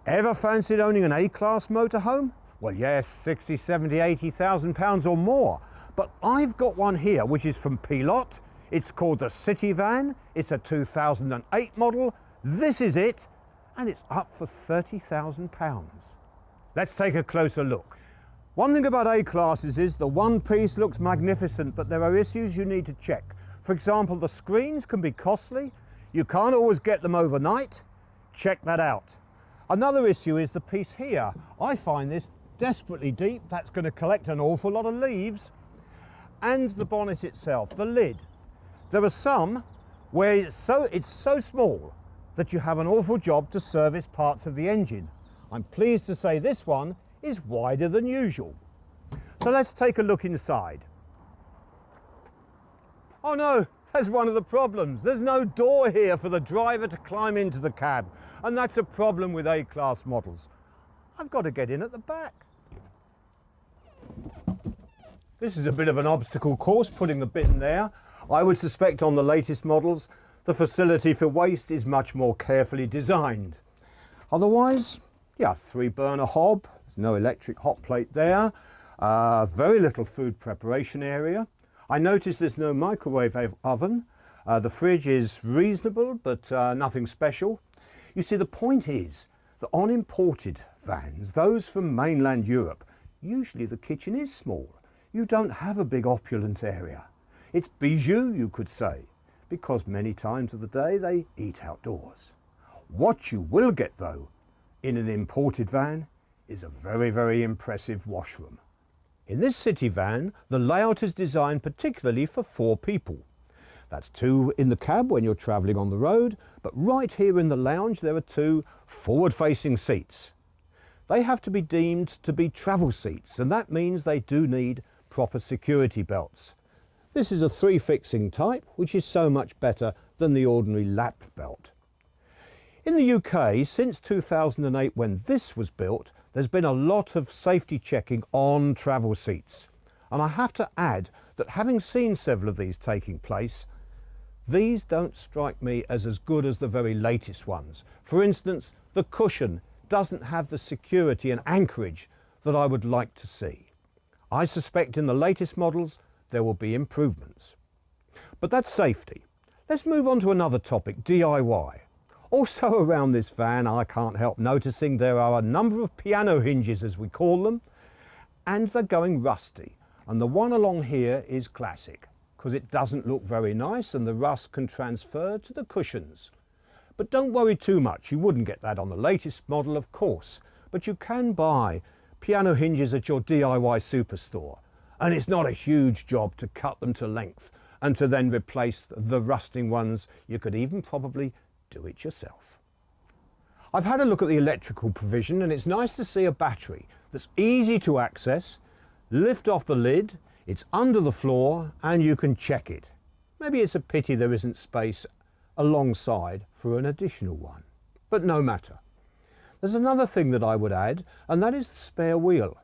Ever fancied owning an A-Class motorhome? Well, yes, 60, 70, 80,000 pounds or more. But I've got one here, which is from Pilot. It's called the City Van. It's a 2008 model. This is it, and it's up for 30,000 pounds. Let's take a closer look. One thing about A-Classes is the one piece looks magnificent, but there are issues you need to check. For example, the screens can be costly. You can't always get them overnight. Check that out. Another issue is the piece here. I find this desperately deep. That's going to collect an awful lot of leaves. And the bonnet itself, the lid. There are some where it's so small that you have an awful job to service parts of the engine. I'm pleased to say this one is wider than usual. So let's take a look inside. Oh no, that's one of the problems. There's no door here for the driver to climb into the cab, and that's a problem with A-Class models. I've got to get in at the back. This is a bit of an obstacle course, putting the bit in there. I would suspect on the latest models, the facility for waste is much more carefully designed. Otherwise, yeah, 3-burner hob, there's no electric hot plate there, very little food preparation area. I noticed there's no microwave oven. The fridge is reasonable, but nothing special. You see, the point is that on imported vans, those from mainland Europe, usually the kitchen is small. You don't have a big opulent area. It's bijou, you could say, because many times of the day they eat outdoors. What you will get, though, in an imported van is a very, very impressive washroom. In this city van, the layout is designed particularly for 4 people. That's 2 in the cab when you're travelling on the road, but right here in the lounge there are 2 forward-facing seats. They have to be deemed to be travel seats, and that means they do need proper security belts. This is a 3-fixing type, which is so much better than the ordinary lap belt. In the UK, since 2008 when this was built, there's been a lot of safety checking on travel seats. And I have to add that having seen several of these taking place, these don't strike me as good as the very latest ones. For instance, the cushion doesn't have the security and anchorage that I would like to see. I suspect in the latest models there will be improvements. But that's safety. Let's move on to another topic, DIY. Also around this van, I can't help noticing there are a number of piano hinges, as we call them, and they're going rusty. And the one along here is classic, because it doesn't look very nice and the rust can transfer to the cushions. But don't worry too much, you wouldn't get that on the latest model, of course, but you can buy piano hinges at your DIY superstore, and it's not a huge job to cut them to length and to then replace the rusting ones. You could even probably do it yourself. I've had a look at the electrical provision, and it's nice to see a battery that's easy to access. Lift off the lid, it's under the floor, and you can check it. Maybe it's a pity there isn't space alongside for an additional one, but no matter. There's another thing that I would add, and that is the spare wheel.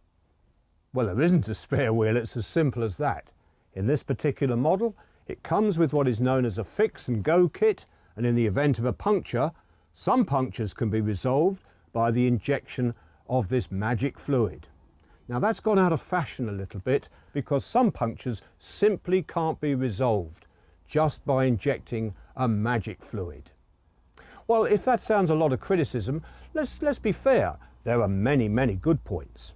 Well, there isn't a spare wheel, it's as simple as that. In this particular model, it comes with what is known as a fix and go kit, and in the event of a puncture, some punctures can be resolved by the injection of this magic fluid. Now that's gone out of fashion a little bit because some punctures simply can't be resolved just by injecting a magic fluid. Well, if that sounds a lot of criticism, let's be fair. There are many, many good points.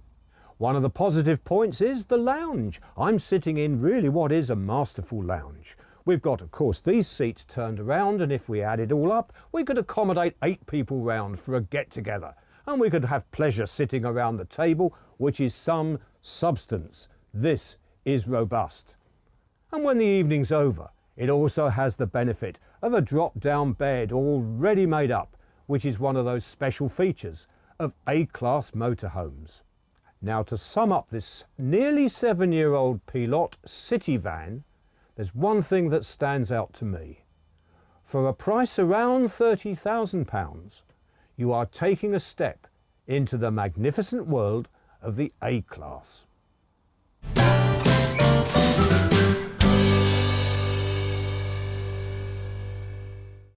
One of the positive points is the lounge. I'm sitting in really what is a masterful lounge. We've got, of course, these seats turned around, and if we add it all up, we could accommodate 8 people round for a get-together. And we could have pleasure sitting around the table, which is some substance. This is robust. And when the evening's over, it also has the benefit of a drop-down bed already made up, which is one of those special features of A-Class motorhomes. Now, to sum up this nearly 7-year-old Pilot city van, there's one thing that stands out to me. For a price around £30,000, you are taking a step into the magnificent world of the A-Class.